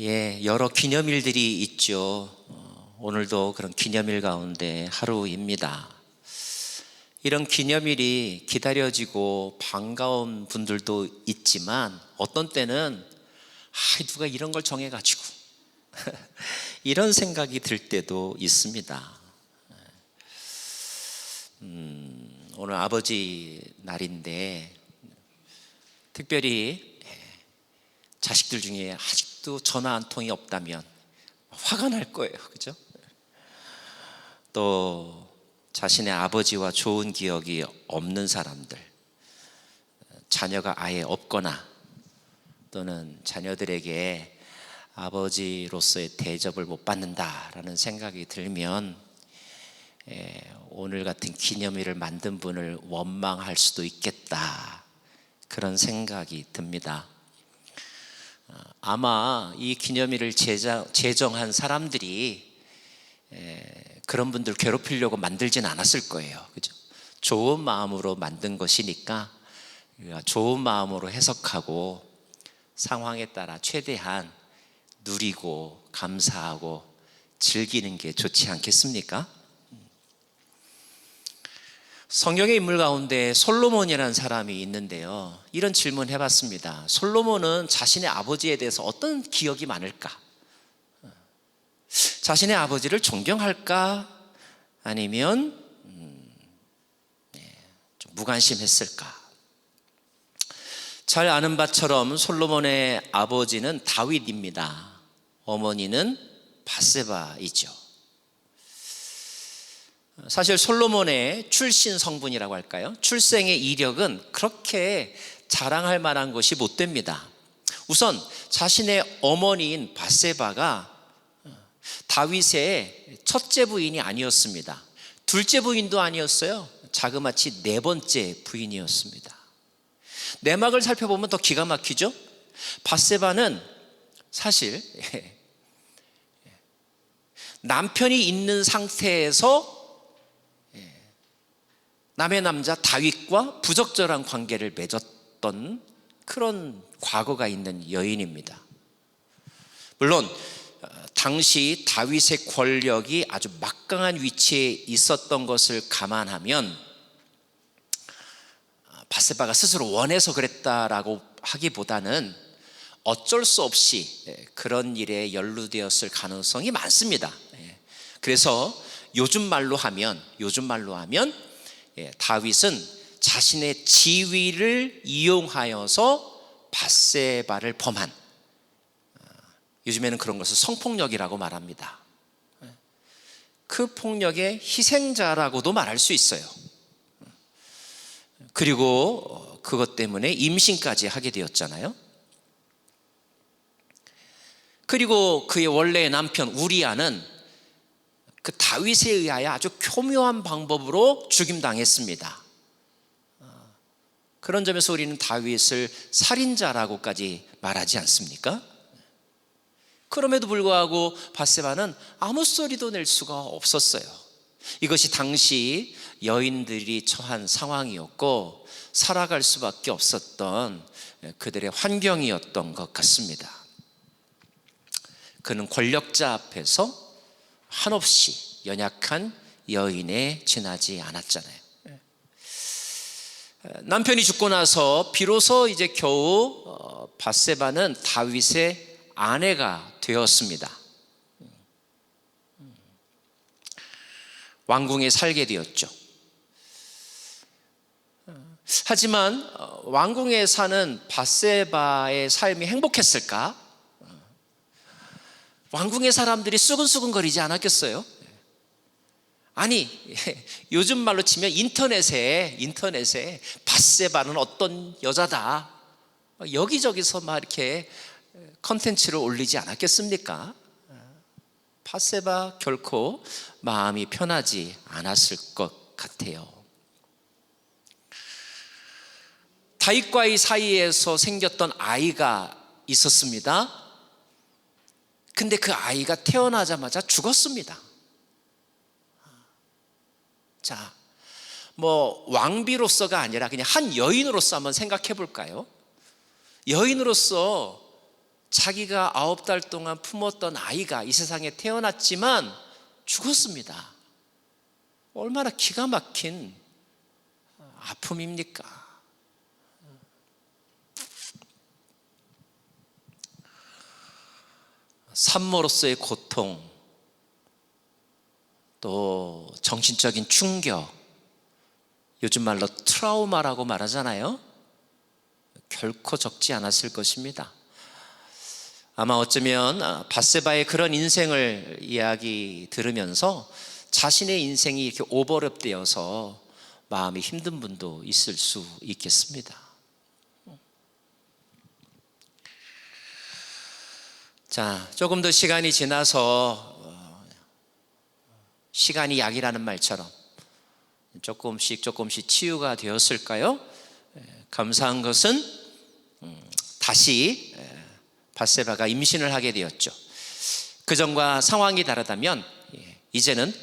예, 여러 기념일들이 있죠. 오늘도 그런 기념일 가운데 하루입니다. 이런 기념일이 기다려지고 반가운 분들도 있지만 어떤 때는 누가 이런 걸 정해가지고 이런 생각이 들 때도 있습니다. 오늘 아버지 날인데 특별히 자식들 중에 아직도 전화 한 통이 없다면 화가 날 거예요. 그죠? 또 자신의 아버지와 좋은 기억이 없는 사람들, 자녀가 아예 없거나 또는 자녀들에게 아버지로서의 대접을 못 받는다라는 생각이 들면 오늘 같은 기념일을 만든 분을 원망할 수도 있겠다, 그런 생각이 듭니다. 아마 이 기념일을 제정한 사람들이 그런 분들 괴롭히려고 만들진 않았을 거예요. 그죠? 좋은 마음으로 만든 것이니까 우리가 좋은 마음으로 해석하고 상황에 따라 최대한 누리고 감사하고 즐기는 게 좋지 않겠습니까? 성경의 인물 가운데 솔로몬이라는 사람이 있는데요, 이런 질문 해봤습니다. 솔로몬은 자신의 아버지에 대해서 어떤 기억이 많을까? 자신의 아버지를 존경할까? 아니면 좀 무관심했을까? 잘 아는 바처럼 솔로몬의 아버지는 다윗입니다. 어머니는 밧세바이죠. 사실 솔로몬의 출신 성분이라고 할까요? 출생의 이력은 그렇게 자랑할 만한 것이 못 됩니다. 우선 자신의 어머니인 밧세바가 다윗의 첫째 부인이 아니었습니다. 둘째 부인도 아니었어요. 자그마치 네 번째 부인이었습니다. 내막을 살펴보면 더 기가 막히죠? 밧세바는 사실 남편이 있는 상태에서 남의 남자 다윗과 부적절한 관계를 맺었던 그런 과거가 있는 여인입니다. 물론 당시 다윗의 권력이 아주 막강한 위치에 있었던 것을 감안하면 밧세바가 스스로 원해서 그랬다라고 하기보다는 어쩔 수 없이 그런 일에 연루되었을 가능성이 많습니다. 그래서 요즘 말로 하면 다윗은 자신의 지위를 이용하여서 밧세바를 범한, 요즘에는 그런 것을 성폭력이라고 말합니다. 그 폭력의 희생자라고도 말할 수 있어요. 그리고 그것 때문에 임신까지 하게 되었잖아요. 그리고 그의 원래의 남편 우리아는 그 다윗에 의하여 아주 교묘한 방법으로 죽임당했습니다. 그런 점에서 우리는 다윗을 살인자라고까지 말하지 않습니까? 그럼에도 불구하고 밧세바는 아무 소리도 낼 수가 없었어요. 이것이 당시 여인들이 처한 상황이었고 살아갈 수밖에 없었던 그들의 환경이었던 것 같습니다. 그는 권력자 앞에서 한없이 연약한 여인에 지나지 않았잖아요. 남편이 죽고 나서 비로소 이제 겨우 밧세바는 다윗의 아내가 되었습니다. 왕궁에 살게 되었죠. 하지만 왕궁에 사는 밧세바의 삶이 행복했을까? 왕궁의 사람들이 수근수근거리지 않았겠어요? 아니, 요즘 말로 치면 인터넷에 밧세바는 어떤 여자다, 여기저기서 막 이렇게 컨텐츠를 올리지 않았겠습니까? 밧세바 결코 마음이 편하지 않았을 것 같아요. 다윗과의 사이에서 생겼던 아이가 있었습니다. 근데 그 아이가 태어나자마자 죽었습니다. 자, 왕비로서가 아니라 그냥 한 여인으로서 한번 생각해 볼까요? 여인으로서 자기가 9달 동안 품었던 아이가 이 세상에 태어났지만 죽었습니다. 얼마나 기가 막힌 아픔입니까? 산모로서의 고통, 또 정신적인 충격, 요즘 말로 트라우마라고 말하잖아요. 결코 적지 않았을 것입니다. 아마 어쩌면 밧세바의 그런 인생을 이야기 들으면서 자신의 인생이 이렇게 오버랩되어서 마음이 힘든 분도 있을 수 있겠습니다. 자, 조금 더 시간이 지나서 시간이 약이라는 말처럼 조금씩 치유가 되었을까요? 감사한 것은 다시 밧세바가 임신을 하게 되었죠. 그전과 상황이 다르다면 이제는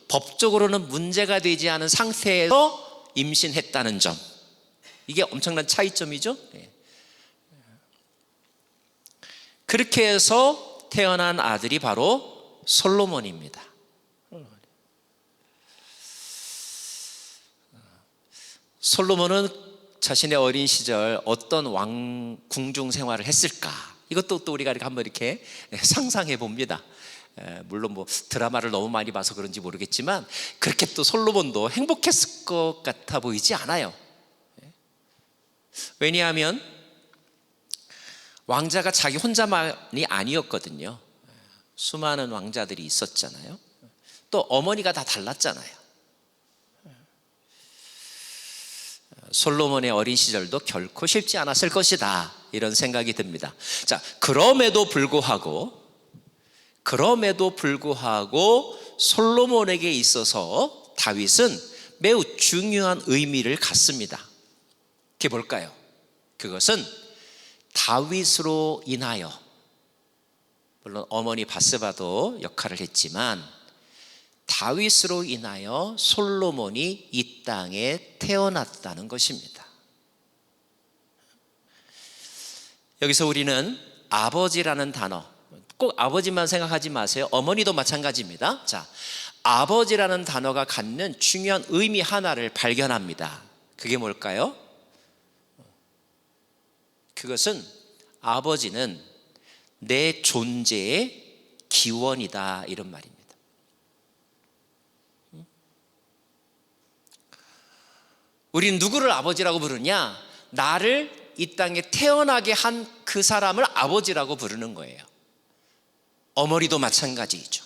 법적으로는 문제가 되지 않은 상태에서 임신했다는 점, 이게 엄청난 차이점이죠. 그렇게 해서 태어난 아들이 바로 솔로몬입니다. 솔로몬은 자신의 어린 시절 어떤 궁중 생활을 했을까? 이것도 또 우리가 이렇게 한번 이렇게 상상해 봅니다. 물론 뭐 드라마를 너무 많이 봐서 그런지 모르겠지만 그렇게 또 솔로몬도 행복했을 것 같아 보이지 않아요. 왜냐하면 왕자가 자기 혼자만이 아니었거든요. 수많은 왕자들이 있었잖아요. 또 어머니가 다 달랐잖아요. 솔로몬의 어린 시절도 결코 쉽지 않았을 것이다, 이런 생각이 듭니다. 자, 그럼에도 불구하고 솔로몬에게 있어서 다윗은 매우 중요한 의미를 갖습니다. 그게 뭘까요? 그것은 다윗으로 인하여, 물론 어머니 밧세바도 역할을 했지만 다윗으로 인하여 솔로몬이 이 땅에 태어났다는 것입니다. 여기서 우리는 아버지라는 단어, 꼭 아버지만 생각하지 마세요. 어머니도 마찬가지입니다. 자, 아버지라는 단어가 갖는 중요한 의미 하나를 발견합니다. 그게 뭘까요? 그것은 아버지는 내 존재의 기원이다, 이런 말입니다. 우리는 누구를 아버지라고 부르냐? 나를 이 땅에 태어나게 한 그 사람을 아버지라고 부르는 거예요. 어머니도 마찬가지이죠.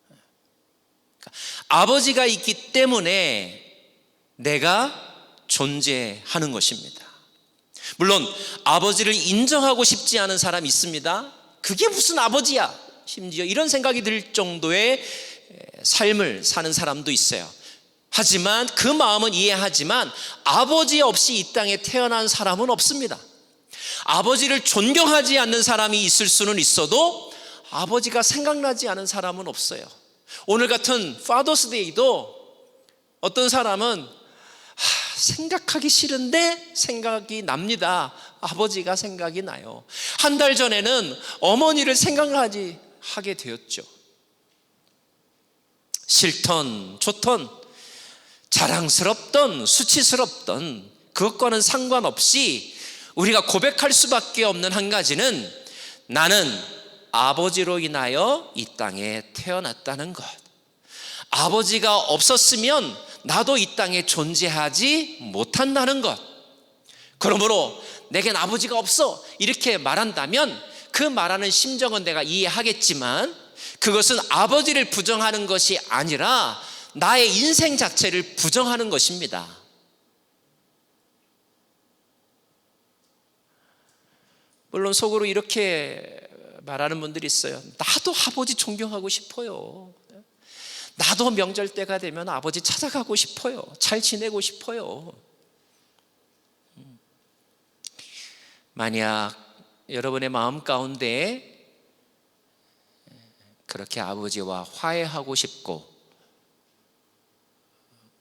그러니까 아버지가 있기 때문에 내가 존재하는 것입니다. 물론 아버지를 인정하고 싶지 않은 사람이 있습니다. 그게 무슨 아버지야? 심지어 이런 생각이 들 정도의 삶을 사는 사람도 있어요. 하지만 그 마음은 이해하지만 아버지 없이 이 땅에 태어난 사람은 없습니다. 아버지를 존경하지 않는 사람이 있을 수는 있어도 아버지가 생각나지 않은 사람은 없어요. 오늘 같은 파더스데이도 어떤 사람은 생각하기 싫은데 생각이 납니다. 아버지가 생각이 나요. 한 달 전에는 어머니를 하게 되었죠. 싫던 좋던 자랑스럽던 수치스럽던 그것과는 상관없이 우리가 고백할 수밖에 없는 한 가지는 나는 아버지로 인하여 이 땅에 태어났다는 것. 아버지가 없었으면 나도 이 땅에 존재하지 못한다는 것. 그러므로 내겐 아버지가 없어, 이렇게 말한다면 그 말하는 심정은 내가 이해하겠지만 그것은 아버지를 부정하는 것이 아니라 나의 인생 자체를 부정하는 것입니다. 물론 속으로 이렇게 말하는 분들이 있어요. 나도 아버지 존경하고 싶어요. 나도 명절 때가 되면 아버지 찾아가고 싶어요. 잘 지내고 싶어요. 만약 여러분의 마음 가운데 그렇게 아버지와 화해하고 싶고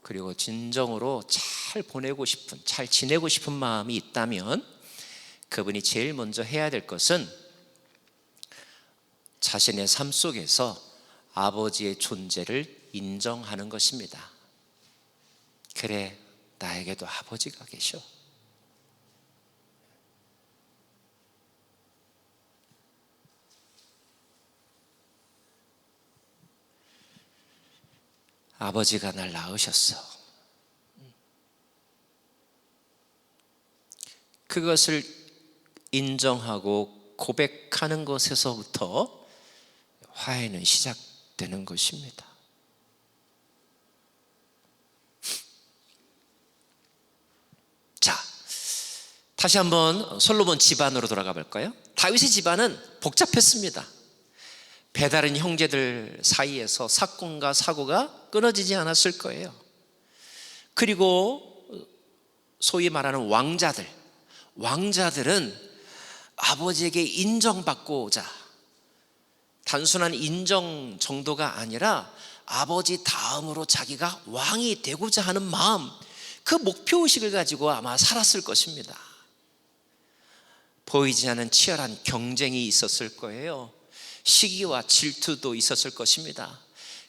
그리고 진정으로 잘 보내고 싶은, 잘 지내고 싶은 마음이 있다면 그분이 제일 먼저 해야 될 것은 자신의 삶 속에서 아버지의 존재를 인정하는 것입니다. 그래, 나에게도 아버지가 계셔. 아버지가 날 낳으셨어. 그것을 인정하고 고백하는 것에서부터 화해는 시작되는 것입니다. 자, 다시 한번 솔로몬 집안으로 돌아가 볼까요? 다윗의 집안은 복잡했습니다. 배다른 형제들 사이에서 사건과 사고가 끊어지지 않았을 거예요. 그리고 소위 말하는 왕자들은 아버지에게 인정받고자, 단순한 인정 정도가 아니라 아버지 다음으로 자기가 왕이 되고자 하는 마음, 그 목표의식을 가지고 아마 살았을 것입니다. 보이지 않는 치열한 경쟁이 있었을 거예요. 시기와 질투도 있었을 것입니다.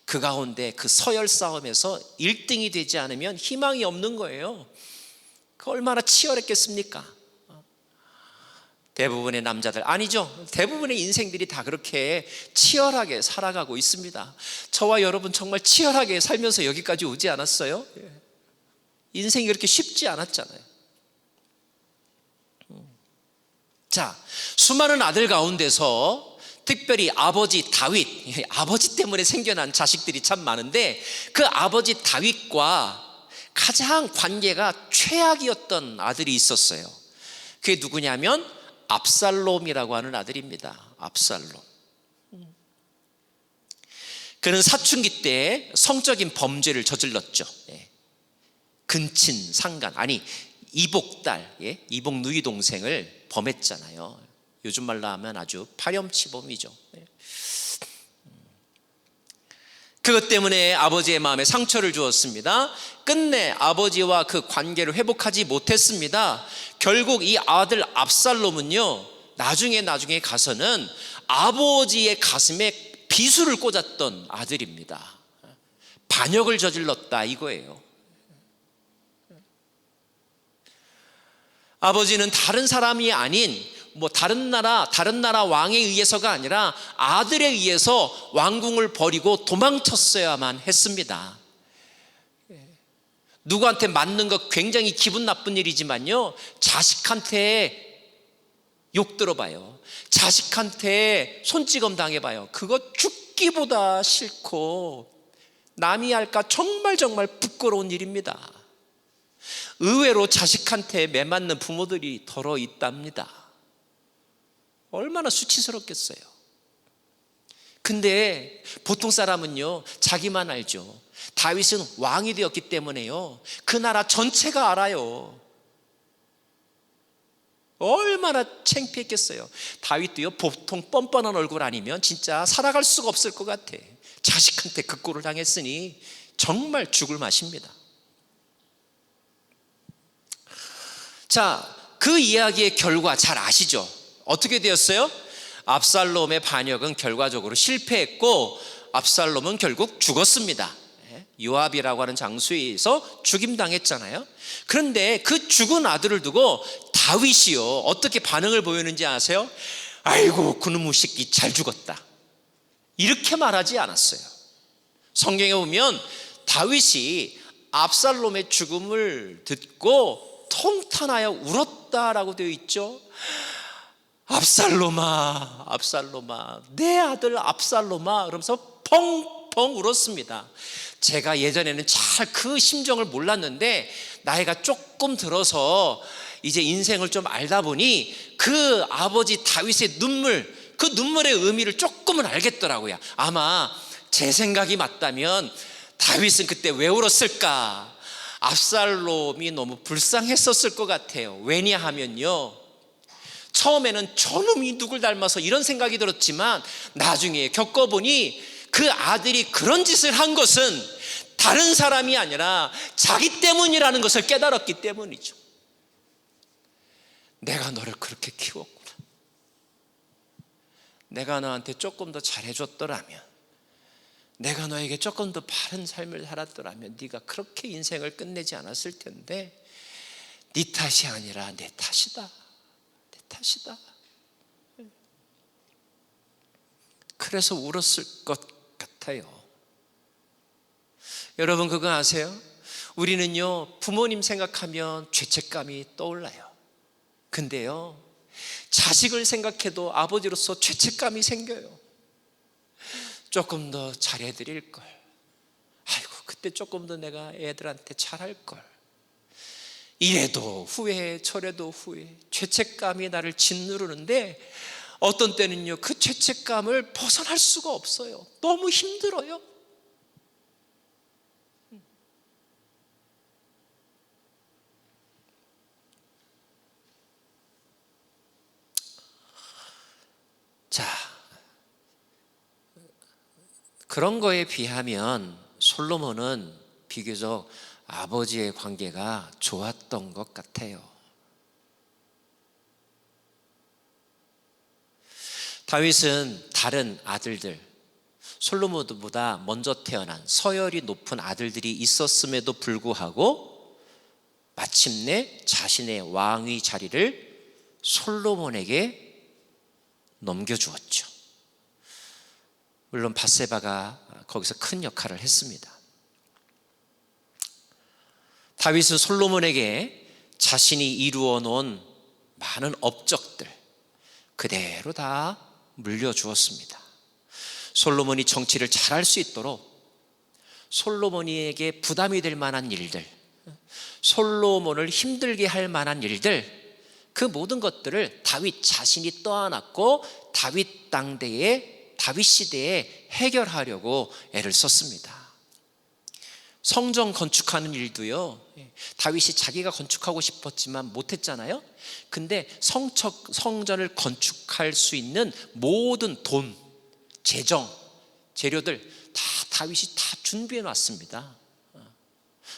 그 가운데 그 서열 싸움에서 1등이 되지 않으면 희망이 없는 거예요. 그 얼마나 치열했겠습니까? 대부분의 남자들, 아니죠, 대부분의 인생들이 다 그렇게 치열하게 살아가고 있습니다. 저와 여러분 정말 치열하게 살면서 여기까지 오지 않았어요? 인생이 그렇게 쉽지 않았잖아요. 자, 수많은 아들 가운데서 특별히 아버지 다윗, 아버지 때문에 생겨난 자식들이 참 많은데 그 아버지 다윗과 가장 관계가 최악이었던 아들이 있었어요. 그게 누구냐면 압살롬이라고 하는 아들입니다. 압살롬. 그는 사춘기 때 성적인 범죄를 저질렀죠. 근친, 상간, 아니 이복딸, 이복 누이 동생을 범했잖아요. 요즘 말로 하면 아주 파렴치범이죠. 그것 때문에 아버지의 마음에 상처를 주었습니다. 끝내 아버지와 그 관계를 회복하지 못했습니다. 결국 이 아들 압살롬은요, 나중에 가서는 아버지의 가슴에 비수를 꽂았던 아들입니다. 반역을 저질렀다 이거예요. 아버지는 다른 사람이 아닌 다른 나라 왕에 의해서가 아니라 아들에 의해서 왕궁을 버리고 도망쳤어야만 했습니다. 누구한테 맞는 거 굉장히 기분 나쁜 일이지만요, 자식한테 욕 들어봐요, 자식한테 손찌검 당해봐요, 그거 죽기보다 싫고 남이 할까 정말 부끄러운 일입니다. 의외로 자식한테 매맞는 부모들이 더러 있답니다. 얼마나 수치스럽겠어요. 근데 보통 사람은요, 자기만 알죠. 다윗은 왕이 되었기 때문에요, 그 나라 전체가 알아요. 얼마나 창피했겠어요. 다윗도요, 보통 뻔뻔한 얼굴 아니면 진짜 살아갈 수가 없을 것 같아. 자식한테 그 꼴을 당했으니 정말 죽을 맛입니다. 자, 그 이야기의 결과 잘 아시죠? 어떻게 되었어요? 압살롬의 반역은 결과적으로 실패했고 압살롬은 결국 죽었습니다. 요압이라고 하는 장수에서 죽임당했잖아요. 그런데 그 죽은 아들을 두고 다윗이요, 어떻게 반응을 보이는지 아세요? 아이고 그놈의 새끼 잘 죽었다, 이렇게 말하지 않았어요. 성경에 보면 다윗이 압살롬의 죽음을 듣고 통탄하여 울었다라고 되어 있죠. 압살롬아, 압살롬아, 내 아들 압살롬아, 그러면서 펑펑 울었습니다. 제가 예전에는 잘 그 심정을 몰랐는데 나이가 조금 들어서 이제 인생을 좀 알다 보니 그 아버지 다윗의 눈물, 그 눈물의 의미를 조금은 알겠더라고요. 아마 제 생각이 맞다면 다윗은 그때 왜 울었을까? 압살롬이 너무 불쌍했었을 것 같아요. 왜냐하면요, 처음에는 저놈이 누굴 닮아서 이런 생각이 들었지만 나중에 겪어보니 그 아들이 그런 짓을 한 것은 다른 사람이 아니라 자기 때문이라는 것을 깨달았기 때문이죠. 내가 너를 그렇게 키웠구나. 내가 너한테 조금 더 잘해줬더라면, 내가 너에게 조금 더 바른 삶을 살았더라면 네가 그렇게 인생을 끝내지 않았을 텐데 네 탓이 아니라 내 탓이다. 내 탓이다. 그래서 울었을 것 같아요. 여러분 그거 아세요? 우리는요 부모님 생각하면 죄책감이 떠올라요. 근데요 자식을 생각해도 아버지로서 죄책감이 생겨요. 조금 더 잘해드릴 걸. 아이고 그때 조금 더 내가 애들한테 잘할 걸. 이래도 후회 저래도 후회. 죄책감이 나를 짓누르는데 어떤 때는요 그 죄책감을 벗어날 수가 없어요. 너무 힘들어요. 자, 그런 거에 비하면 솔로몬은 비교적 아버지의 관계가 좋았던 것 같아요. 다윗은 다른 아들들, 솔로몬보다 먼저 태어난 서열이 높은 아들들이 있었음에도 불구하고 마침내 자신의 왕위 자리를 솔로몬에게 넘겨주었죠. 물론 밧세바가 거기서 큰 역할을 했습니다. 다윗은 솔로몬에게 자신이 이루어 놓은 많은 업적들 그대로 다 물려주었습니다. 솔로몬이 정치를 잘할 수 있도록 솔로몬에게 부담이 될 만한 일들, 솔로몬을 힘들게 할 만한 일들, 그 모든 것들을 다윗 자신이 떠안았고 다윗 당대에 다윗 시대에 해결하려고 애를 썼습니다. 성전 건축하는 일도요 다윗이 자기가 건축하고 싶었지만 못했잖아요. 근데 성전을 건축할 수 있는 모든 돈, 재정, 재료들 다 다윗이 다 준비해 놨습니다.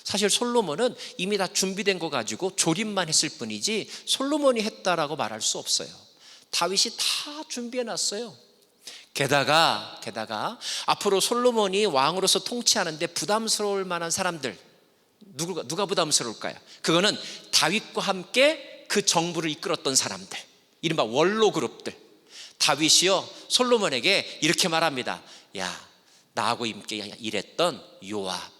사실 솔로몬은 이미 다 준비된 거 가지고 조립만 했을 뿐이지 솔로몬이 했다라고 말할 수 없어요. 다윗이 다 준비해 놨어요. 게다가 앞으로 솔로몬이 왕으로서 통치하는데 부담스러울 만한 사람들, 누가 부담스러울까요? 그거는 다윗과 함께 그 정부를 이끌었던 사람들, 이른바 원로 그룹들. 다윗이요 솔로몬에게 이렇게 말합니다. 야, 나하고 함께 일했던 요압,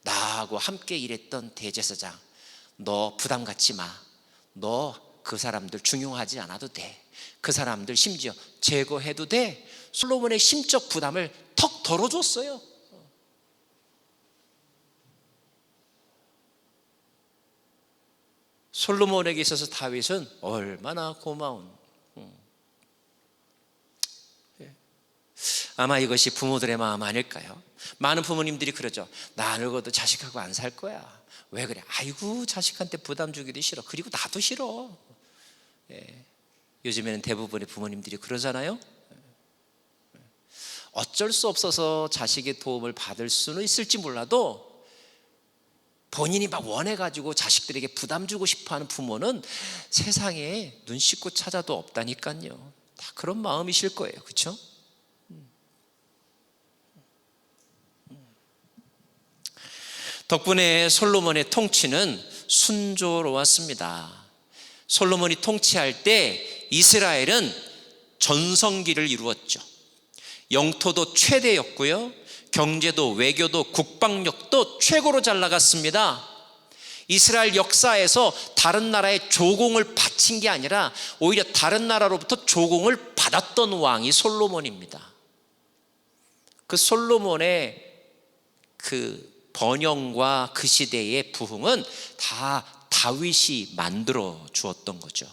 나하고 함께 일했던 대제사장, 너 부담 갖지 마. 너 그 사람들 중용하지 않아도 돼. 그 사람들 심지어 제거해도 돼. 솔로몬의 심적 부담을 턱 덜어줬어요. 솔로몬에게 있어서 다윗은 얼마나 고마운. 아마 이것이 부모들의 마음 아닐까요? 많은 부모님들이 그러죠. 나 늙어도 자식하고 안 살 거야. 왜 그래? 아이고 자식한테 부담 주기도 싫어. 그리고 나도 싫어. 요즘에는 대부분의 부모님들이 그러잖아요. 어쩔 수 없어서 자식의 도움을 받을 수는 있을지 몰라도 본인이 막 원해가지고 자식들에게 부담 주고 싶어하는 부모는 세상에 눈 씻고 찾아도 없다니까요. 다 그런 마음이실 거예요. 그렇죠? 덕분에 솔로몬의 통치는 순조로웠습니다. 솔로몬이 통치할 때 이스라엘은 전성기를 이루었죠. 영토도 최대였고요, 경제도 외교도 국방력도 최고로 잘 나갔습니다. 이스라엘 역사에서 다른 나라에 조공을 바친 게 아니라 오히려 다른 나라로부터 조공을 받았던 왕이 솔로몬입니다. 그 솔로몬의 그 번영과 그 시대의 부흥은 다 다윗이 만들어 주었던 거죠.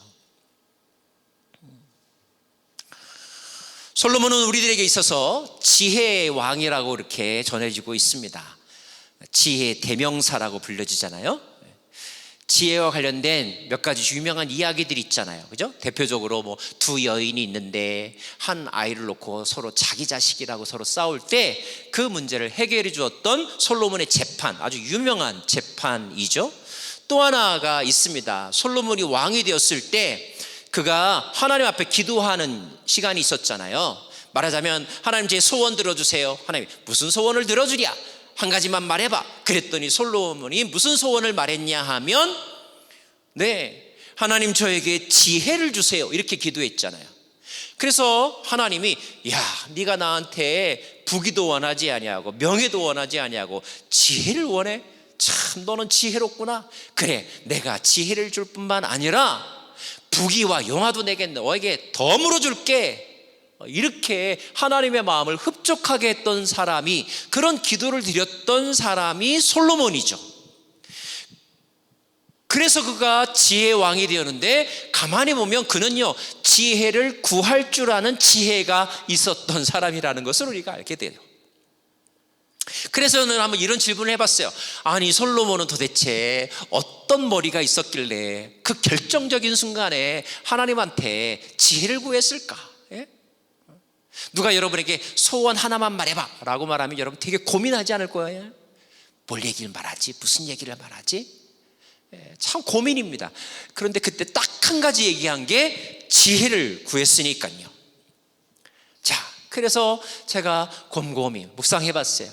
솔로몬은 우리들에게 있어서 지혜의 왕이라고 이렇게 전해지고 있습니다. 지혜의 대명사라고 불려지잖아요. 지혜와 관련된 몇 가지 유명한 이야기들이 있잖아요. 그죠? 대표적으로 뭐 두 여인이 있는데 한 아이를 놓고 서로 자기 자식이라고 서로 싸울 때 그 문제를 해결해 주었던 솔로몬의 재판, 아주 유명한 재판이죠. 또 하나가 있습니다. 솔로몬이 왕이 되었을 때 그가 하나님 앞에 기도하는 시간이 있었잖아요. 말하자면 하나님 제 소원 들어주세요. 하나님 무슨 소원을 들어주랴? 한 가지만 말해봐. 그랬더니 솔로몬이 무슨 소원을 말했냐 하면 네, 하나님 저에게 지혜를 주세요. 이렇게 기도했잖아요. 그래서 하나님이 야, 네가 나한테 부귀도 원하지 아니하고 명예도 원하지 아니하고 지혜를 원해? 참 너는 지혜롭구나. 그래, 내가 지혜를 줄 뿐만 아니라 부귀와 영화도 내게 너에게 덤으로 줄게. 이렇게 하나님의 마음을 흡족하게 했던 사람이, 그런 기도를 드렸던 사람이 솔로몬이죠. 그래서 그가 지혜의 왕이 되었는데, 가만히 보면 그는요 지혜를 구할 줄 아는 지혜가 있었던 사람이라는 것을 우리가 알게 돼요. 그래서 저는 한번 이런 질문을 해봤어요. 아니 솔로몬은 도대체 어떤 머리가 있었길래 그 결정적인 순간에 하나님한테 지혜를 구했을까? 예? 누가 여러분에게 소원 하나만 말해봐 라고 말하면 여러분 되게 고민하지 않을 거예요. 뭘 얘기를 말하지? 무슨 얘기를 말하지? 참 고민입니다. 그런데 그때 딱 한 가지 얘기한 게 지혜를 구했으니까요. 자, 그래서 제가 곰곰이 묵상해 봤어요.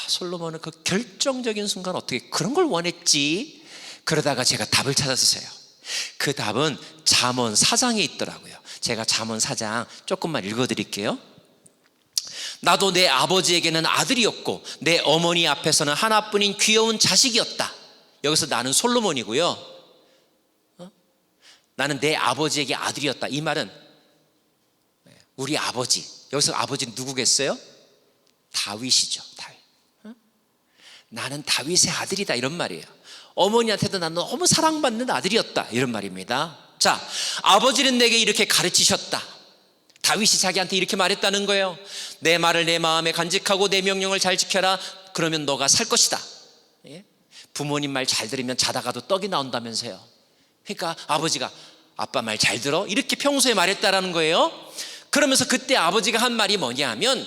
솔로몬은 그 결정적인 순간 어떻게 그런 걸 원했지? 그러다가 제가 답을 찾았어요. 그 답은 잠언 4장에 있더라고요. 제가 잠언 4장 조금만 읽어드릴게요. 나도 내 아버지에게는 아들이었고 내 어머니 앞에서는 하나뿐인 귀여운 자식이었다. 여기서 나는 솔로몬이고요. 나는 내 아버지에게 아들이었다. 이 말은 우리 아버지, 여기서 아버지는 누구겠어요? 다윗이죠. 다윗. 나는 다윗의 아들이다 이런 말이에요. 어머니한테도 나는 너무 사랑받는 아들이었다 이런 말입니다. 자, 아버지는 내게 이렇게 가르치셨다. 다윗이 자기한테 이렇게 말했다는 거예요. 내 말을 내 마음에 간직하고 내 명령을 잘 지켜라. 그러면 너가 살 것이다. 예? 부모님 말 잘 들으면 자다가도 떡이 나온다면서요. 그러니까 아버지가 아빠 말 잘 들어? 이렇게 평소에 말했다라는 거예요. 그러면서 그때 아버지가 한 말이 뭐냐 하면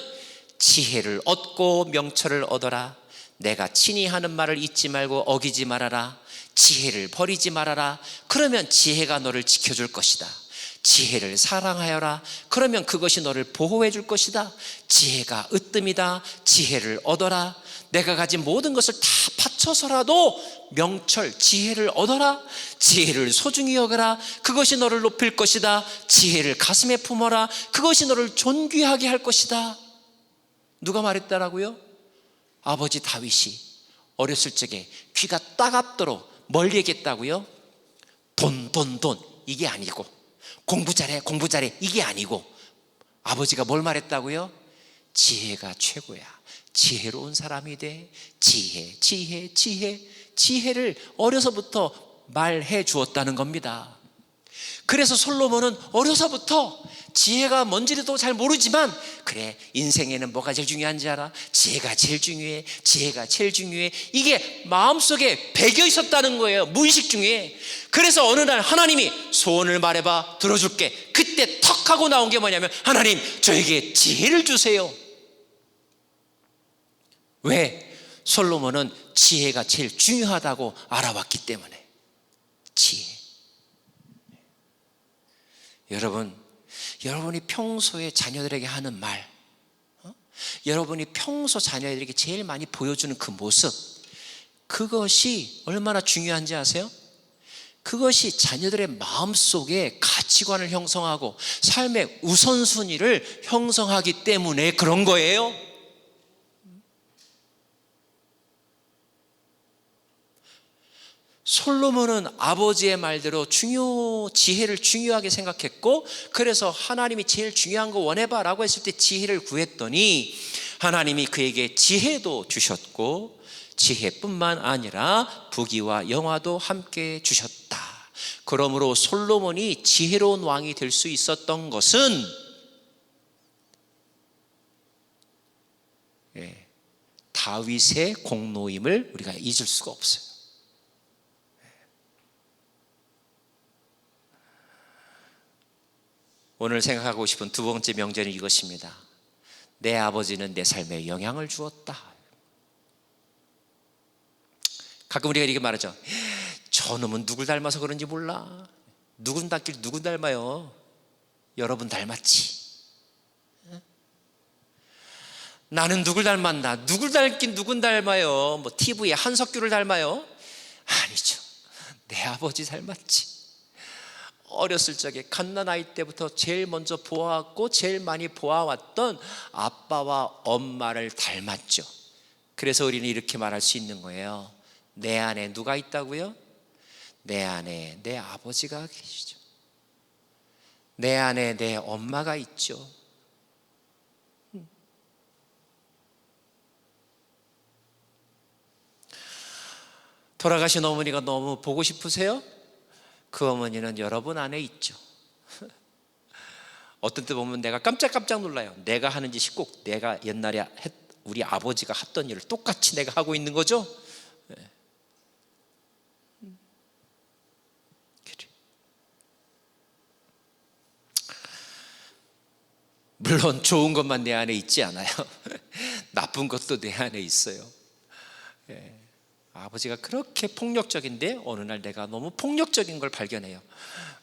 지혜를 얻고 명철을 얻어라. 내가 친히 하는 말을 잊지 말고 어기지 말아라. 지혜를 버리지 말아라. 그러면 지혜가 너를 지켜줄 것이다. 지혜를 사랑하여라. 그러면 그것이 너를 보호해 줄 것이다. 지혜가 으뜸이다. 지혜를 얻어라. 내가 가진 모든 것을 다 바쳐서라도 명철, 지혜를 얻어라. 지혜를 소중히 여겨라. 그것이 너를 높일 것이다. 지혜를 가슴에 품어라. 그것이 너를 존귀하게 할 것이다. 누가 말했다라고요? 아버지 다윗이 어렸을 적에 귀가 따갑도록 뭘 얘기했다고요? 돈 이게 아니고, 공부 잘해 이게 아니고, 아버지가 뭘 말했다고요? 지혜가 최고야. 지혜로운 사람이 돼. 지혜를 어려서부터 말해 주었다는 겁니다. 그래서 솔로몬은 어려서부터 지혜가 뭔지도 잘 모르지만, 그래 인생에는 뭐가 제일 중요한지 알아? 지혜가 제일 중요해. 지혜가 제일 중요해. 이게 마음속에 배겨 있었다는 거예요. 무의식 중에. 그래서 어느 날 하나님이 소원을 말해봐 들어줄게. 그때 턱 하고 나온 게 뭐냐면, 하나님 저에게 지혜를 주세요. 왜? 솔로몬은 지혜가 제일 중요하다고 알아왔기 때문에. 지혜. 여러분이 평소에 자녀들에게 하는 말, 여러분이 평소 자녀들에게 제일 많이 보여주는 그 모습, 그것이 얼마나 중요한지 아세요? 그것이 자녀들의 마음속에 가치관을 형성하고 삶의 우선순위를 형성하기 때문에 그런 거예요. 솔로몬은 아버지의 말대로 지혜를 중요하게 생각했고, 그래서 하나님이 제일 중요한 거 원해봐 라고 했을 때 지혜를 구했더니 하나님이 그에게 지혜도 주셨고, 지혜뿐만 아니라 부귀와 영화도 함께 주셨다. 그러므로 솔로몬이 지혜로운 왕이 될 수 있었던 것은 다윗의 공로임을 우리가 잊을 수가 없어요. 오늘 생각하고 싶은 두 번째 명제는 이것입니다. 내 아버지는 내 삶에 영향을 주었다. 가끔 우리가 이렇게 말하죠. 저놈은 누굴 닮아서 그런지 몰라. 누군 닮길 누군 닮아요? 여러분 닮았지. 나는 누굴 닮았나? 누굴 닮긴 누군 닮아요? 뭐 TV에 한석규를 닮아요? 아니죠. 내 아버지 닮았지. 어렸을 적에 갓난아이 때부터 제일 먼저 보아왔고 제일 많이 보아왔던 아빠와 엄마를 닮았죠. 그래서 우리는 이렇게 말할 수 있는 거예요. 내 안에 누가 있다고요? 내 안에 내 아버지가 계시죠. 내 안에 내 엄마가 있죠. 돌아가신 어머니가 너무 보고 싶으세요? 그 어머니는 여러분 안에 있죠. 어떤 때 보면 내가 깜짝깜짝 놀라요. 내가 하는 짓이 꼭 내가 옛날에 우리 아버지가 했던 일을 똑같이 내가 하고 있는 거죠. 그래. 물론 좋은 것만 내 안에 있지 않아요. 나쁜 것도 내 안에 있어요. 예. 아버지가 그렇게 폭력적인데 어느 날 내가 너무 폭력적인 걸 발견해요.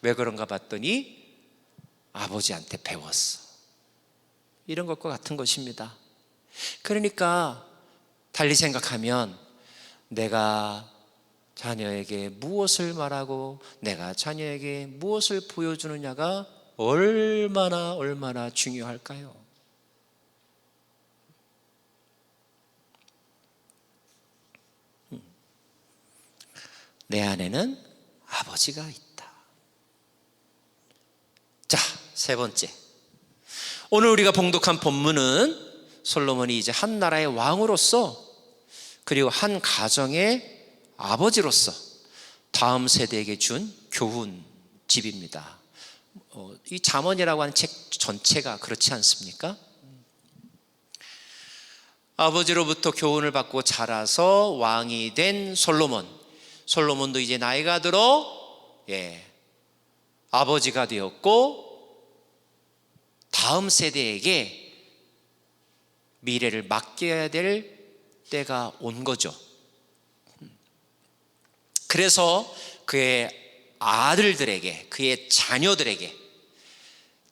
왜 그런가 봤더니 아버지한테 배웠어. 이런 것과 같은 것입니다. 그러니까 달리 생각하면 내가 자녀에게 무엇을 말하고 내가 자녀에게 무엇을 보여주느냐가 얼마나 중요할까요? 내 안에는 아버지가 있다. 자, 세 번째. 오늘 우리가 봉독한 본문은 솔로몬이 이제 한 나라의 왕으로서 그리고 한 가정의 아버지로서 다음 세대에게 준 교훈집입니다. 이 잠언이라고 하는 책 전체가 그렇지 않습니까? 아버지로부터 교훈을 받고 자라서 왕이 된 솔로몬도 이제 나이가 들어 아버지가 되었고 다음 세대에게 미래를 맡겨야 될 때가 온 거죠. 그래서 그의 아들들에게, 그의 자녀들에게,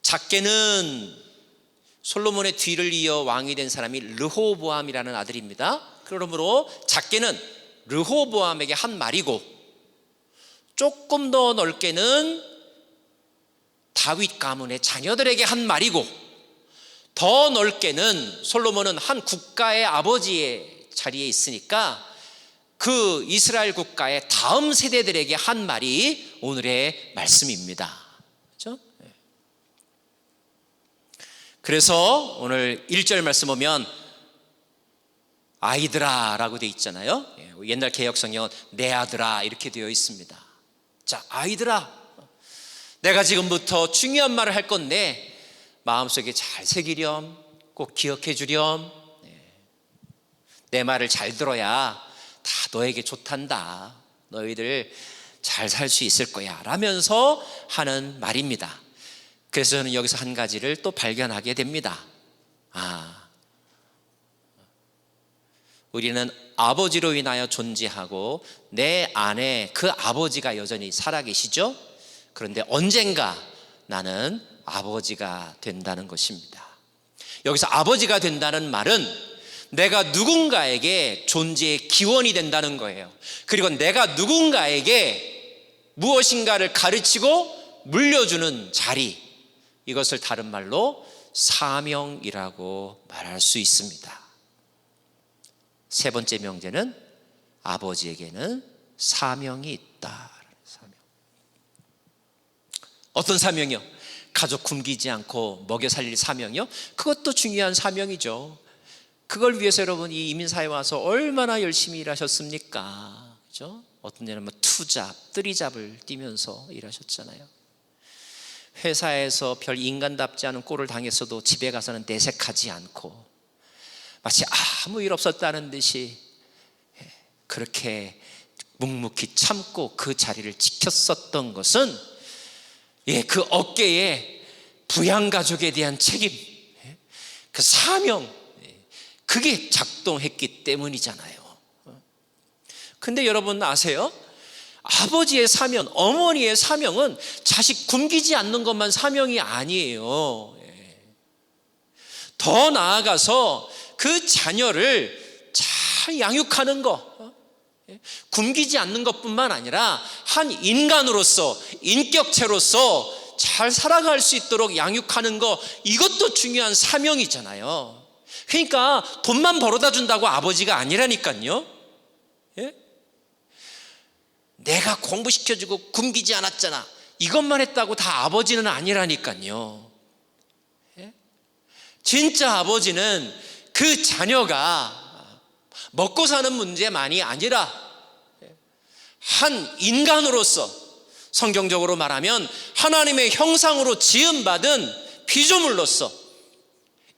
작게는 솔로몬의 뒤를 이어 왕이 된 사람이 르호보암이라는 아들입니다. 그러므로 작게는 르호보암에게 한 말이고, 조금 더 넓게는 다윗 가문의 자녀들에게 한 말이고, 더 넓게는 솔로몬은 한 국가의 아버지의 자리에 있으니까 그 이스라엘 국가의 다음 세대들에게 한 말이 오늘의 말씀입니다. 그렇죠? 그래서 오늘 1절 말씀 보면 아이들아 라고 되어 있잖아요. 옛날 개역성경은 내 아들아 이렇게 되어 있습니다. 자, 아이들아, 내가 지금부터 중요한 말을 할 건데 마음속에 잘 새기렴, 꼭 기억해 주렴. 내 말을 잘 들어야 다 너에게 좋단다. 너희들 잘 살 수 있을 거야 라면서 하는 말입니다. 그래서 저는 여기서 한 가지를 또 발견하게 됩니다. 우리는 아버지로 인하여 존재하고 내 안에 그 아버지가 여전히 살아계시죠. 그런데 언젠가 나는 아버지가 된다는 것입니다. 여기서 아버지가 된다는 말은 내가 누군가에게 존재의 기원이 된다는 거예요. 그리고 내가 누군가에게 무엇인가를 가르치고 물려주는 자리, 이것을 다른 말로 사명이라고 말할 수 있습니다. 세 번째 명제는 아버지에게는 사명이 있다. 사명. 어떤 사명이요? 가족 굶기지 않고 먹여 살릴 사명이요? 그것도 중요한 사명이죠. 그걸 위해서 여러분 이 이민사회에 와서 얼마나 열심히 일하셨습니까? 그죠? 어떤 데는 뭐 투잡, 뜨리잡을 뛰면서 일하셨잖아요. 회사에서 별 인간답지 않은 꼴을 당했어도 집에 가서는 내색하지 않고 마치 아무 일 없었다는 듯이 그렇게 묵묵히 참고 그 자리를 지켰었던 것은 그 어깨에 부양가족에 대한 책임, 그 사명, 그게 작동했기 때문이잖아요. 근데 여러분 아세요? 아버지의 사명, 어머니의 사명은 자식 굶기지 않는 것만 사명이 아니에요. 더 나아가서 그 자녀를 잘 양육하는 것, 굶기지 않는 것뿐만 아니라 한 인간으로서, 인격체로서 잘 살아갈 수 있도록 양육하는 것, 이것도 중요한 사명이잖아요. 그러니까 돈만 벌어다 준다고 아버지가 아니라니까요. 내가 공부시켜주고 굶기지 않았잖아, 이것만 했다고 다 아버지는 아니라니까요. 진짜 아버지는 그 자녀가 먹고 사는 문제만이 아니라 한 인간으로서, 성경적으로 말하면 하나님의 형상으로 지음받은 피조물로서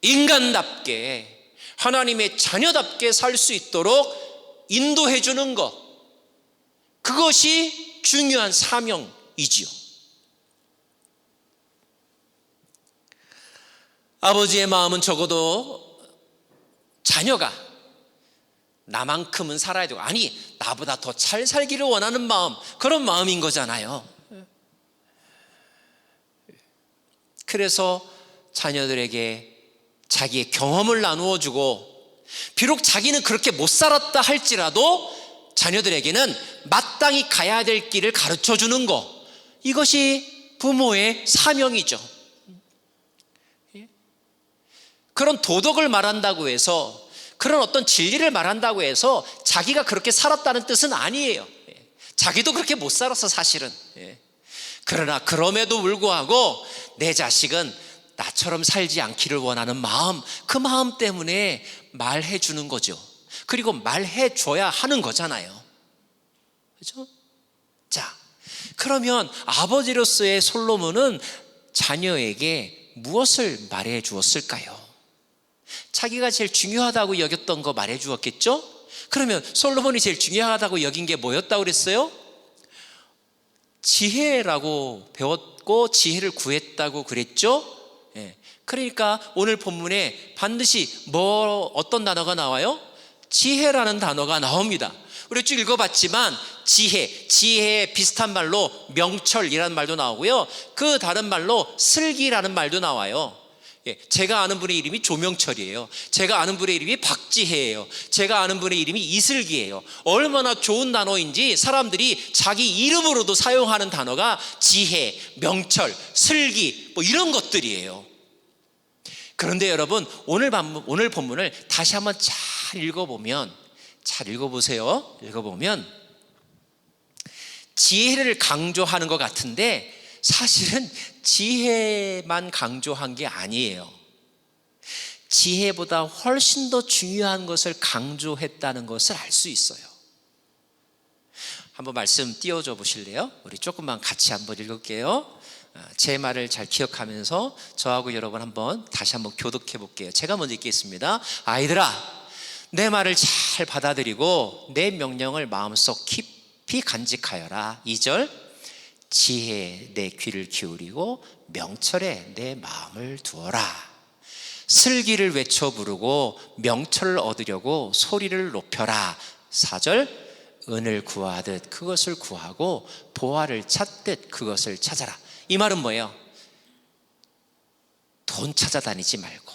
인간답게, 하나님의 자녀답게 살 수 있도록 인도해 주는 것, 그것이 중요한 사명이지요. 아버지의 마음은 적어도 자녀가 나만큼은 살아야 되고, 아니 나보다 더 잘 살기를 원하는 마음, 그런 마음인 거잖아요. 그래서 자녀들에게 자기의 경험을 나누어 주고, 비록 자기는 그렇게 못 살았다 할지라도 자녀들에게는 마땅히 가야 될 길을 가르쳐 주는 것, 이것이 부모의 사명이죠. 그런 도덕을 말한다고 해서, 그런 어떤 진리를 말한다고 해서 자기가 그렇게 살았다는 뜻은 아니에요. 자기도 그렇게 못 살았어, 사실은. 그러나 그럼에도 불구하고 내 자식은 나처럼 살지 않기를 원하는 마음, 그 마음 때문에 말해 주는 거죠. 그리고 말해 줘야 하는 거잖아요. 그렇죠? 자, 그러면 아버지로서의 솔로몬은 자녀에게 무엇을 말해 주었을까요? 자기가 제일 중요하다고 여겼던 거 말해 주었겠죠? 그러면 솔로몬이 제일 중요하다고 여긴 게 뭐였다고 그랬어요? 지혜라고 배웠고 지혜를 구했다고 그랬죠? 그러니까 오늘 본문에 반드시 어떤 단어가 나와요? 지혜라는 단어가 나옵니다. 우리 쭉 읽어봤지만 지혜에 비슷한 말로 명철이라는 말도 나오고요, 그 다른 말로 슬기라는 말도 나와요. 제가 아는 분의 이름이 조명철이에요. 제가 아는 분의 이름이 박지혜예요. 제가 아는 분의 이름이 이슬기예요. 얼마나 좋은 단어인지 사람들이 자기 이름으로도 사용하는 단어가 지혜, 명철, 슬기, 뭐 이런 것들이에요. 그런데 여러분, 오늘 본문을 다시 한번 잘 읽어보면, 잘 읽어보세요. 읽어보면 지혜를 강조하는 것 같은데 사실은 지혜만 강조한 게 아니에요. 지혜보다 훨씬 더 중요한 것을 강조했다는 것을 알 수 있어요. 한번 말씀 띄워줘 보실래요? 우리 조금만 같이 한번 읽을게요. 제 말을 잘 기억하면서 저하고 여러분 다시 한번 교독해 볼게요. 제가 먼저 읽겠습니다. 아이들아, 내 말을 잘 받아들이고 내 명령을 마음속 깊이 간직하여라. 2절, 지혜에 내 귀를 기울이고 명철에 내 마음을 두어라. 슬기를 외쳐 부르고 명철을 얻으려고 소리를 높여라. 4절, 은을 구하듯 그것을 구하고 보화를 찾듯 그것을 찾아라. 이 말은 뭐예요? 돈 찾아다니지 말고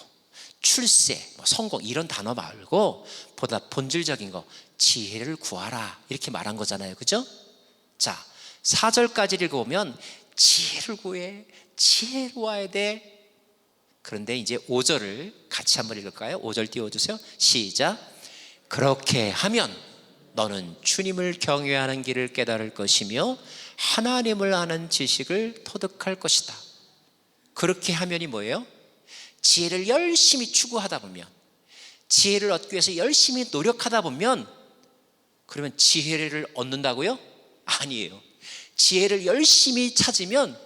출세, 성공 이런 단어 말고 보다 본질적인 거, 지혜를 구하라, 이렇게 말한 거잖아요. 그죠? 자, 4절까지 읽어보면 지혜를 구해, 지혜를 구해야 돼. 그런데 이제 5절을 같이 한번 읽을까요? 5절 띄워주세요. 시작. 그렇게 하면 너는 주님을 경외하는 길을 깨달을 것이며 하나님을 아는 지식을 터득할 것이다. 그렇게 하면이 뭐예요? 지혜를 열심히 추구하다 보면, 지혜를 얻기 위해서 열심히 노력하다 보면, 그러면 지혜를 얻는다고요? 아니에요. 지혜를 열심히 찾으면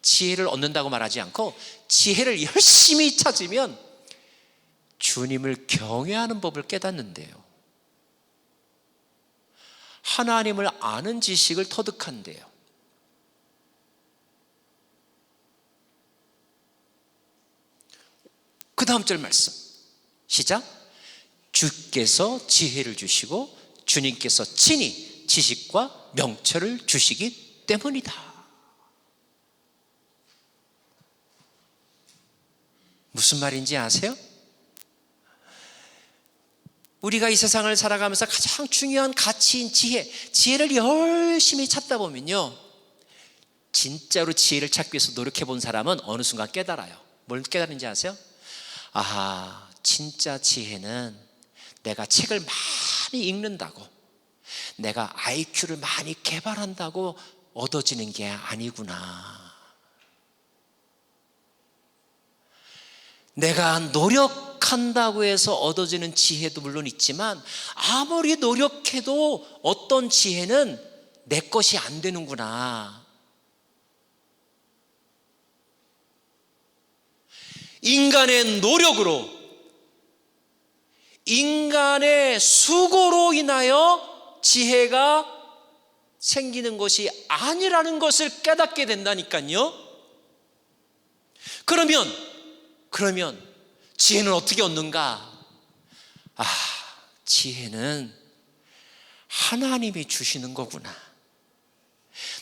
지혜를 얻는다고 말하지 않고, 지혜를 열심히 찾으면 주님을 경외하는 법을 깨닫는데요. 하나님을 아는 지식을 터득한대요. 그 다음 절 말씀 시작. 주께서 지혜를 주시고 주님께서 친히 지식과 명철을 주시기 때문이다. 무슨 말인지 아세요? 우리가 이 세상을 살아가면서 가장 중요한 가치인 지혜를 열심히 찾다 보면요, 진짜로 지혜를 찾기 위해서 노력해 본 사람은 어느 순간 깨달아요. 뭘 깨달은지 아세요? 아하, 진짜 지혜는 내가 책을 많이 읽는다고, 내가 IQ를 많이 개발한다고 얻어지는 게 아니구나. 내가 노력한다고 해서 얻어지는 지혜도 물론 있지만, 아무리 노력해도 어떤 지혜는 내 것이 안 되는구나. 인간의 노력으로, 인간의 수고로 인하여 지혜가 생기는 것이 아니라는 것을 깨닫게 된다니까요. 그러면 지혜는 어떻게 얻는가? 지혜는 하나님이 주시는 거구나.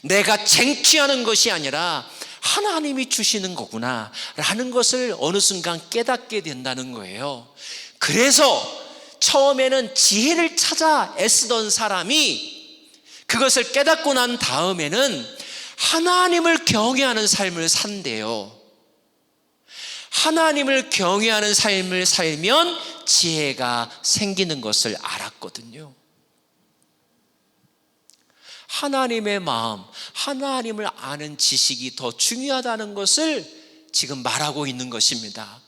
내가 쟁취하는 것이 아니라 하나님이 주시는 거구나 라는 것을 어느 순간 깨닫게 된다는 거예요. 그래서 처음에는 지혜를 찾아 애쓰던 사람이 그것을 깨닫고 난 다음에는 하나님을 경외하는 삶을 산대요. 하나님을 경외하는 삶을 살면 지혜가 생기는 것을 알았거든요. 하나님의 마음, 하나님을 아는 지식이 더 중요하다는 것을 지금 말하고 있는 것입니다.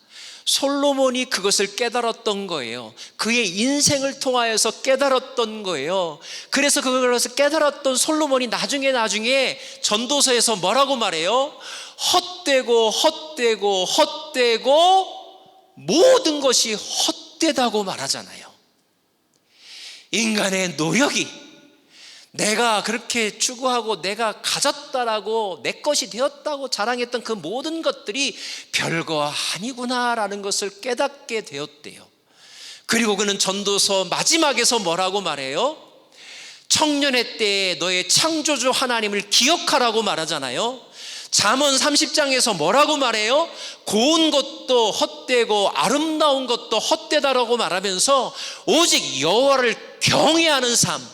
솔로몬이 그것을 깨달았던 거예요. 그의 인생을 통하여서 깨달았던 거예요. 그래서 그것을 깨달았던 솔로몬이 나중에 전도서에서 뭐라고 말해요? 헛되고 모든 것이 헛되다고 말하잖아요. 인간의 노력이, 내가 그렇게 추구하고 내가 가졌다라고 내 것이 되었다고 자랑했던 그 모든 것들이 별거 아니구나라는 것을 깨닫게 되었대요. 그리고 그는 전도서 마지막에서 뭐라고 말해요? 청년의 때에 너의 창조주 하나님을 기억하라고 말하잖아요. 잠언 30장에서 뭐라고 말해요? 고운 것도 헛되고 아름다운 것도 헛되다라고 말하면서 오직 여호와를 경외하는 삶,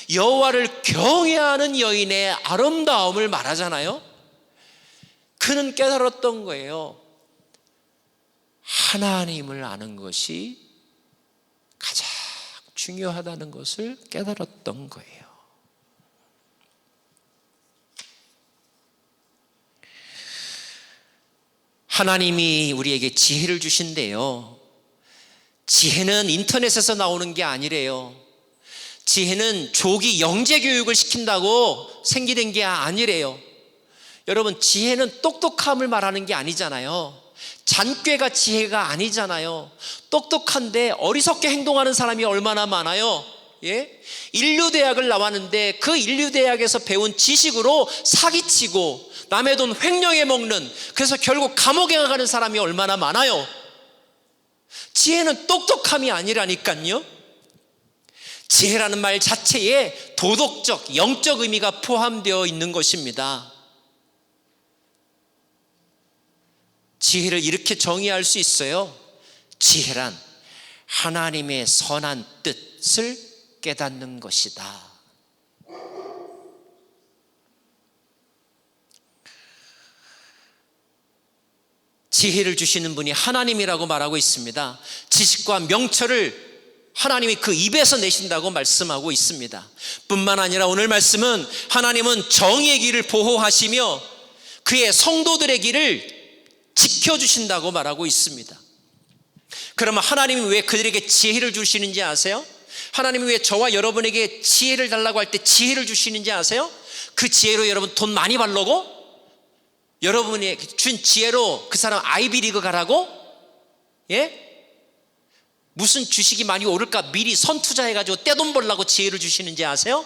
여호와를 경외하는 여인의 아름다움을 말하잖아요. 그는 깨달았던 거예요. 하나님을 아는 것이 가장 중요하다는 것을 깨달았던 거예요. 하나님이 우리에게 지혜를 주신대요. 지혜는 인터넷에서 나오는 게 아니래요. 지혜는 조기 영재 교육을 시킨다고 생기는 게 아니래요. 여러분, 지혜는 똑똑함을 말하는 게 아니잖아요. 잔꾀가 지혜가 아니잖아요. 똑똑한데 어리석게 행동하는 사람이 얼마나 많아요. 예? 인류대학을 나왔는데 그 인류대학에서 배운 지식으로 사기치고 남의 돈 횡령해 먹는, 그래서 결국 감옥에 가는 사람이 얼마나 많아요. 지혜는 똑똑함이 아니라니까요. 지혜라는 말 자체에 도덕적, 영적 의미가 포함되어 있는 것입니다. 지혜를 이렇게 정의할 수 있어요. 지혜란 하나님의 선한 뜻을 깨닫는 것이다. 지혜를 주시는 분이 하나님이라고 말하고 있습니다. 지식과 명철을 하나님이 그 입에서 내신다고 말씀하고 있습니다. 뿐만 아니라 오늘 말씀은 하나님은 정의의 길을 보호하시며 그의 성도들의 길을 지켜주신다고 말하고 있습니다. 그러면 하나님이 왜 그들에게 지혜를 주시는지 아세요? 하나님이 왜 저와 여러분에게 지혜를 달라고 할 때 지혜를 주시는지 아세요? 그 지혜로 여러분 돈 많이 벌려고? 여러분이 준 지혜로 그 사람 아이비리그 가라고? 예? 무슨 주식이 많이 오를까 미리 선투자해가지고 떼돈 벌라고 지혜를 주시는지 아세요?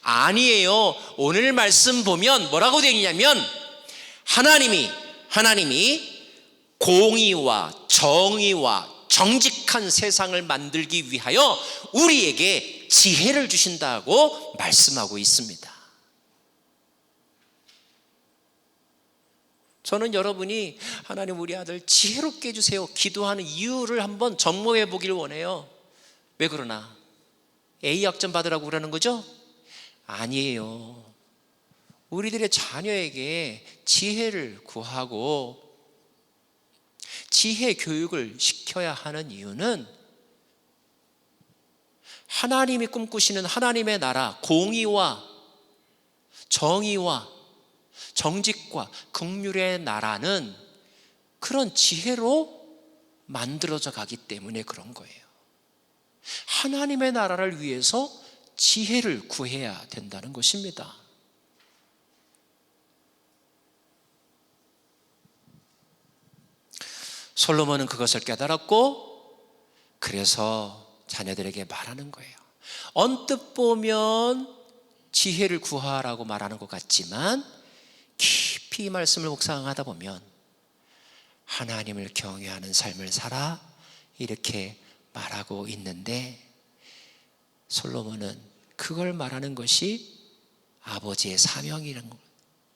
아니에요. 오늘 말씀 보면 뭐라고 되어 있냐면 하나님이 공의와 정의와 정직한 세상을 만들기 위하여 우리에게 지혜를 주신다고 말씀하고 있습니다. 저는 여러분이 하나님 우리 아들 지혜롭게 해주세요 기도하는 이유를 한번 점검해 보길 원해요. 왜 그러나? A학점 받으라고 그러는 거죠? 아니에요. 우리들의 자녀에게 지혜를 구하고 지혜 교육을 시켜야 하는 이유는 하나님이 꿈꾸시는 하나님의 나라, 공의와 정의와 정직과 긍휼의 나라는 그런 지혜로 만들어져 가기 때문에 그런 거예요. 하나님의 나라를 위해서 지혜를 구해야 된다는 것입니다. 솔로몬은 그것을 깨달았고 그래서 자녀들에게 말하는 거예요. 언뜻 보면 지혜를 구하라고 말하는 것 같지만 깊이 이 말씀을 묵상하다 보면 하나님을 경외하는 삶을 살아 이렇게 말하고 있는데 솔로몬은 그걸 말하는 것이 아버지의 사명이라는 걸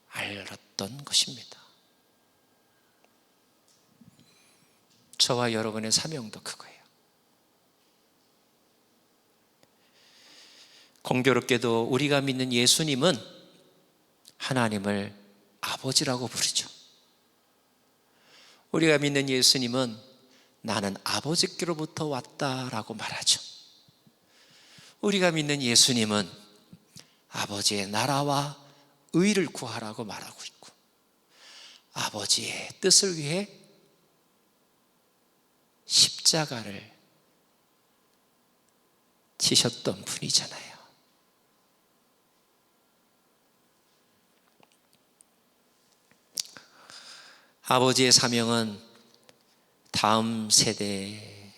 알았던 것입니다. 저와 여러분의 사명도 그거예요. 공교롭게도 우리가 믿는 예수님은 하나님을 아버지라고 부르죠. 우리가 믿는 예수님은 나는 아버지께로부터 왔다라고 말하죠. 우리가 믿는 예수님은 아버지의 나라와 의를 구하라고 말하고 있고 아버지의 뜻을 위해 십자가를 지셨던 분이잖아요. 아버지의 사명은 다음 세대들이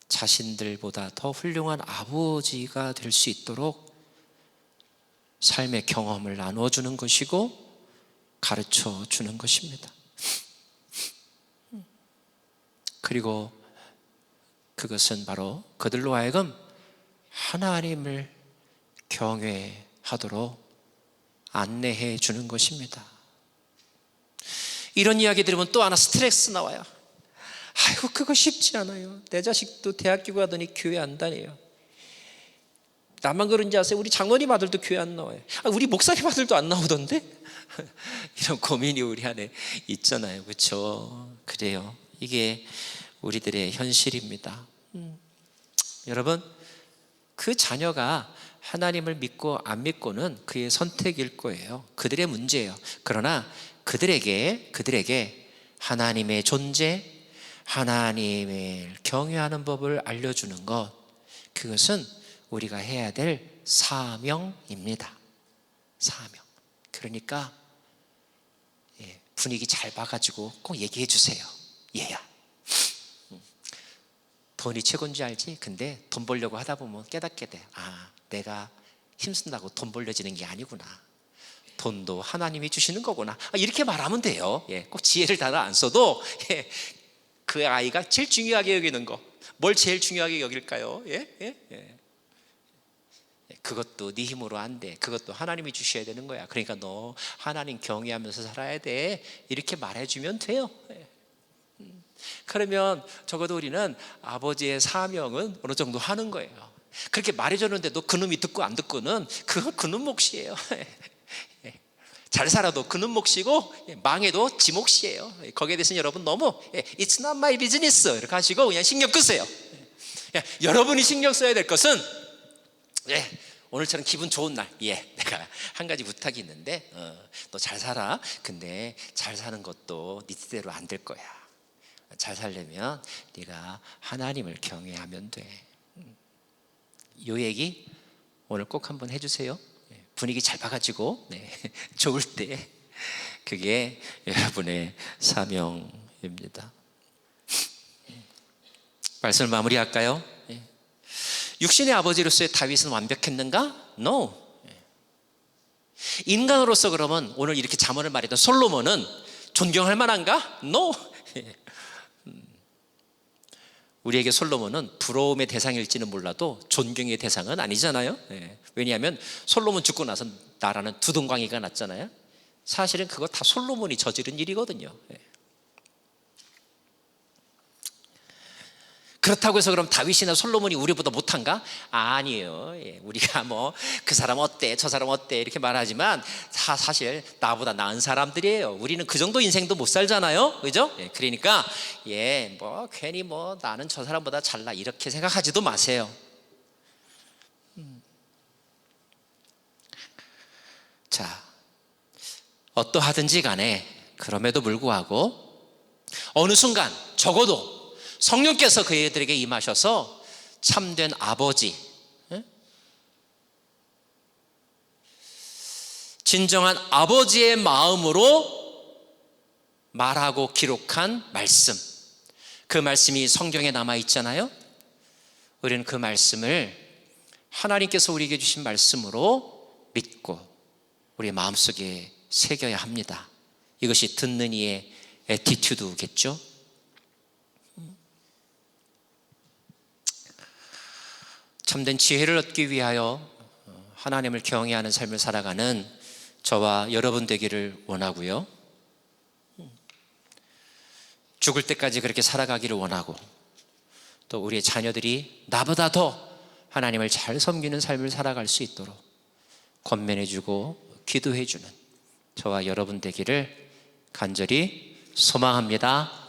자신들보다 더 훌륭한 아버지가 될 수 있도록 삶의 경험을 나눠주는 것이고 가르쳐 주는 것입니다. 그리고 그것은 바로 그들로 하여금 하나님을 경외하도록 안내해 주는 것입니다. 이런 이야기 들으면 또 하나 스트레스 나와요. 아이고 그거 쉽지 않아요. 내 자식도 대학교 가더니 교회 안 다녀요. 나만 그런지 아세요? 우리 장로님 아들도 교회 안 나와요. 우리 목사님 아들도 안 나오던데? 이런 고민이 우리 안에 있잖아요. 그렇죠? 그래요. 이게 우리들의 현실입니다. 여러분, 그 자녀가 하나님을 믿고 안 믿고는 그의 선택일 거예요. 그들의 문제예요. 그러나 그들에게 하나님의 존재, 하나님을 경외하는 법을 알려주는 것, 그것은 우리가 해야 될 사명입니다. 사명. 그러니까 분위기 잘 봐가지고 꼭 얘기해 주세요. 얘야, 돈이 최고인지 알지? 근데 돈 벌려고 하다 보면 깨닫게 돼. 내가 힘쓴다고 돈 벌려지는 게 아니구나. 돈도 하나님이 주시는 거구나. 이렇게 말하면 돼요. 꼭 지혜를 다 안 써도 그 아이가 제일 중요하게 여기는 거, 뭘 제일 중요하게 여길까요? 그것도 네 힘으로 안 돼. 그것도 하나님이 주셔야 되는 거야. 그러니까 너 하나님 경외하면서 살아야 돼. 이렇게 말해주면 돼요. 그러면 적어도 우리는 아버지의 사명은 어느 정도 하는 거예요. 그렇게 말해줬는데도 그놈이 듣고 안 듣고는 그건 그놈 몫이에요. 잘 살아도 그놈 몫이고 망해도 지 몫이에요. 거기에 대해서는 여러분 너무 It's not my business 이렇게 하시고 그냥 신경 끄세요. 여러분이 신경 써야 될 것은 오늘처럼 기분 좋은 날 내가 한 가지 부탁이 있는데 너 잘 살아. 근데 잘 사는 것도 네 뜻대로 안 될 거야. 잘 살려면 네가 하나님을 경외하면 돼. 이 얘기 오늘 꼭 한번 해주세요. 분위기 잘 봐가지고 좋을 때 그게 여러분의 사명입니다. 말씀을 마무리할까요? 육신의 아버지로서의 다윗은 완벽했는가? No. 인간으로서 그러면 오늘 이렇게 잠언을 말했던 솔로몬은 존경할 만한가? No. 우리에게 솔로몬은 부러움의 대상일지는 몰라도 존경의 대상은 아니잖아요. 왜냐하면 솔로몬 죽고 나서 나라는 두동강이가 났잖아요. 사실은 그거 다 솔로몬이 저지른 일이거든요. 그렇다고 해서 그럼 다윗이나 솔로몬이 우리보다 못한가? 아니에요. 우리가 뭐 그 사람 어때 저 사람 어때 이렇게 말하지만 사실 나보다 나은 사람들이에요. 우리는 그 정도 인생도 못 살잖아요, 그죠? 그러니까 뭐 괜히 뭐 나는 저 사람보다 잘나 이렇게 생각하지도 마세요. 자, 어떠하든지 간에 그럼에도 불구하고 어느 순간 적어도 성령께서 그들에게 임하셔서 참된 아버지, 진정한 아버지의 마음으로 말하고 기록한 말씀, 그 말씀이 성경에 남아 있잖아요. 우리는 그 말씀을 하나님께서 우리에게 주신 말씀으로 믿고 우리의 마음속에 새겨야 합니다. 이것이 듣는 이의 애티튜드겠죠. 참된 지혜를 얻기 위하여 하나님을 경외하는 삶을 살아가는 저와 여러분 되기를 원하고요. 죽을 때까지 그렇게 살아가기를 원하고, 또 우리의 자녀들이 나보다 더 하나님을 잘 섬기는 삶을 살아갈 수 있도록 권면해주고 기도해주는 저와 여러분 되기를 간절히 소망합니다.